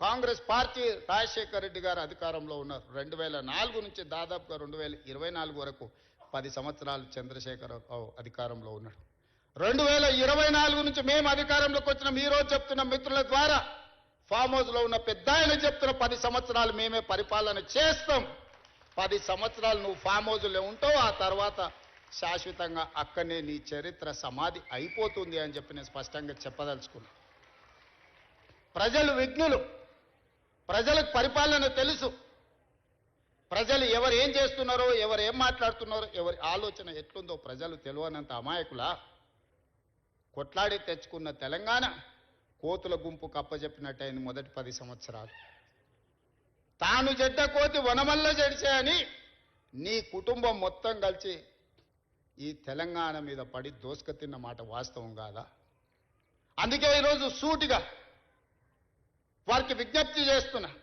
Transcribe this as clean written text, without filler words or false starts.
Congress party Rajasekhara Reddy గారు అధికారంలో ఉన్నారు. 2004 నుంచి దాదాపుగా 2024 వరకు 10 సంవత్సరాలు చంద్రశేఖరరావు అధికారంలో ఉన్నాడు. 2024 నుంచి మేము అధికారంలోకి వచ్చిన ఈ రోజు చెప్తున్న మిత్రుల ద్వారా ఫామ్ హౌస్లో ఉన్న పెద్ద ఆయన చెప్తున్న 10 సంవత్సరాలు మేమే పరిపాలన చేస్తాం. 10 సంవత్సరాలు నువ్వు ఫామ్ హౌస్లో ఉంటావు, ఆ తర్వాత శాశ్వతంగా అక్కడనే నీ చరిత్ర సమాధి అయిపోతుంది అని చెప్పి నేను స్పష్టంగా చెప్పదలుచుకున్నా. ప్రజలు విఘ్నులు, ప్రజలకు పరిపాలన తెలుసు. ప్రజలు ఎవరు ఏం చేస్తున్నారో, ఎవరు ఏం మాట్లాడుతున్నారో, ఎవరి ఆలోచన ఎట్లుందో ప్రజలు తెలియనంత అమాయకులా. కొట్లాడి తెచ్చుకున్న తెలంగాణ కోతుల గుంపు కప్పజెప్పినట్టయింది మొదటి 10 సంవత్సరాలు. తాను జడ్డ కోతి వనమల్ల జడిచే అని నీ కుటుంబం మొత్తం కలిసి ఈ తెలంగాణ మీద పడి దోసుక తిన్న మాట వాస్తవం కాదా? అందుకే ఈరోజు సూటిగా వారికి విజ్ఞప్తి చేస్తున్నా.